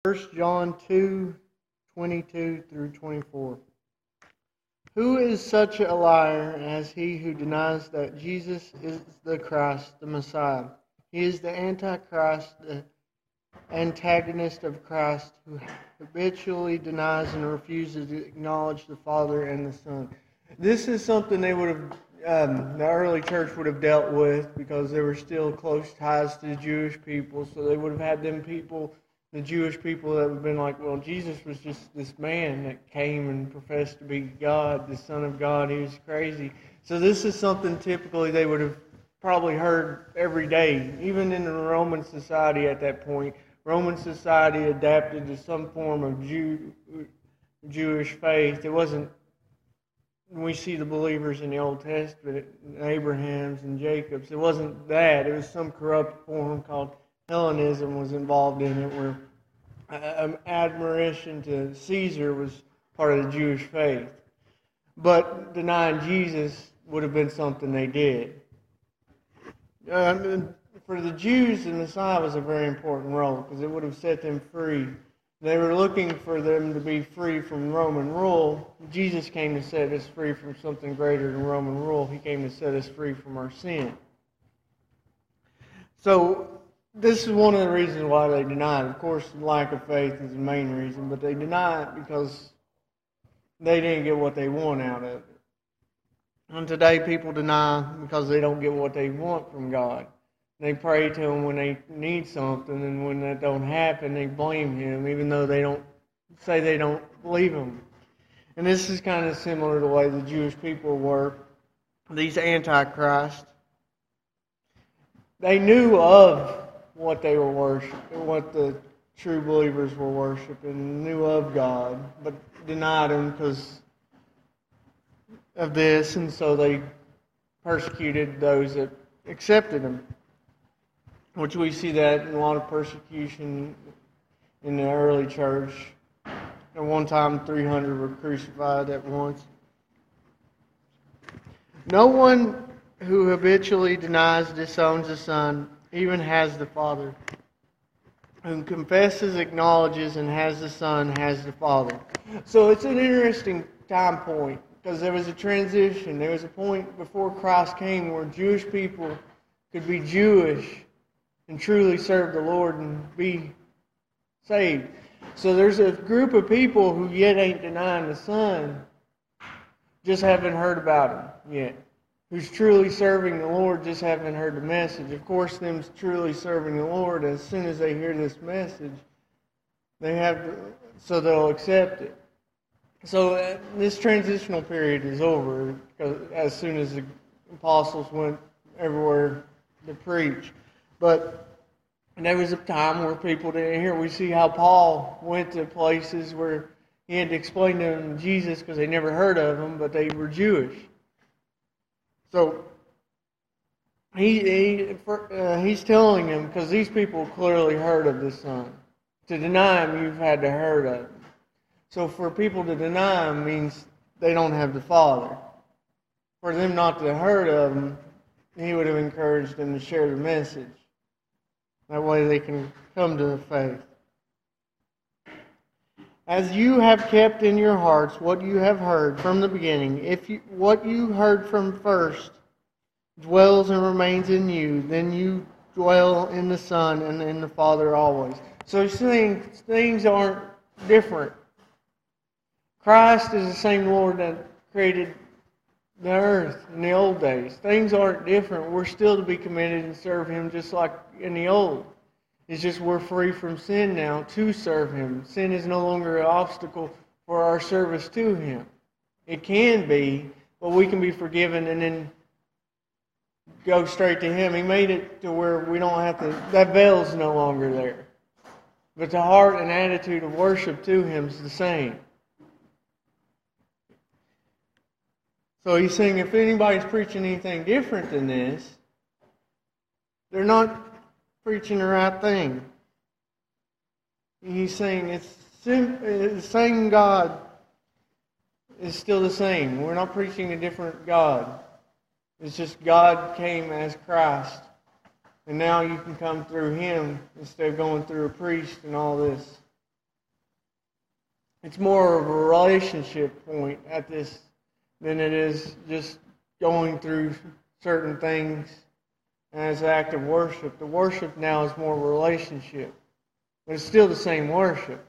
First John 2:22 through 24. Who is such a liar as he who denies that Jesus is the Christ, the Messiah? He is the Antichrist, the antagonist of Christ, who habitually denies and refuses to acknowledge the Father and the Son. This is something they would have, the early church would have dealt with because there were still close ties to the Jewish people, so they would have had them people, the Jewish people, that would have been like, well, Jesus was just this man that came and professed to be God, the Son of God. He was crazy. So this is something typically they would have probably heard every day, even in the Roman society at that point. Roman society adapted to some form of Jewish faith. It wasn't, we see the believers in the Old Testament, Abraham's and Jacob's, it wasn't that. It was some corrupt form called Hellenism was involved in it, where admiration to Caesar was part of the Jewish faith. But denying Jesus would have been something they did. For the Jews, the Messiah was a very important role because it would have set them free. They were looking for them to be free from Roman rule. Jesus came to set us free from something greater than Roman rule. He came to set us free from our sin. So this is one of the reasons why they deny it. Of course, lack of faith is the main reason, but they deny it because they didn't get what they want out of it. And today people deny because they don't get what they want from God. They pray to Him when they need something, and when that don't happen, they blame Him, even though they don't say they don't believe Him. And this is kind of similar to the way the Jewish people were. These antichrists, they knew of what they were worshiping, what the true believers were worshiping, knew of God, but denied Him because of this, and so they persecuted those that accepted Him. Which we see that in a lot of persecution in the early church. At one time, 300 were crucified at once. No one who habitually denies, disowns the Son, even has the Father. Who confesses, acknowledges, and has the Son, has the Father. So it's an interesting time point, because there was a transition. There was a point before Christ came where Jewish people could be Jewish and truly serve the Lord and be saved. So there's a group of people who yet ain't denying the Son, just haven't heard about Him yet. Who's truly serving the Lord, just haven't heard the message. Of course, them truly serving the Lord, as soon as they hear this message, so they'll accept it. So this transitional period is over as soon as the apostles went everywhere to preach. But there was a time where people didn't hear. We see how Paul went to places where he had to explain to them Jesus because they never heard of Him, but they were Jewish. So he's telling them, because these people clearly heard of the Son. To deny Him, you've had to heard of Him. So for people to deny Him means they don't have the Father. For them not to have heard of Him, he would have encouraged them to share the message. That way they can come to the faith. As you have kept in your hearts what you have heard from the beginning, what you heard from first dwells and remains in you, then you dwell in the Son and in the Father always. So he's saying things aren't different. Christ is the same Lord that created the earth in the old days. Things aren't different. We're still to be committed and serve Him just like in the old. It's just we're free from sin now to serve Him. Sin is no longer an obstacle for our service to Him. It can be, but we can be forgiven and then go straight to Him. He made it to where we don't have to, that veil's no longer there. But the heart and attitude of worship to Him is the same. So he's saying if anybody's preaching anything different than this, they're not preaching the right thing. He's saying the same God is still the same. We're not preaching a different God. It's just God came as Christ. And now you can come through Him instead of going through a priest and all this. it's more of a relationship point at this than it is just going through certain things as an act of worship. The worship now is more relationship, but it's still the same worship.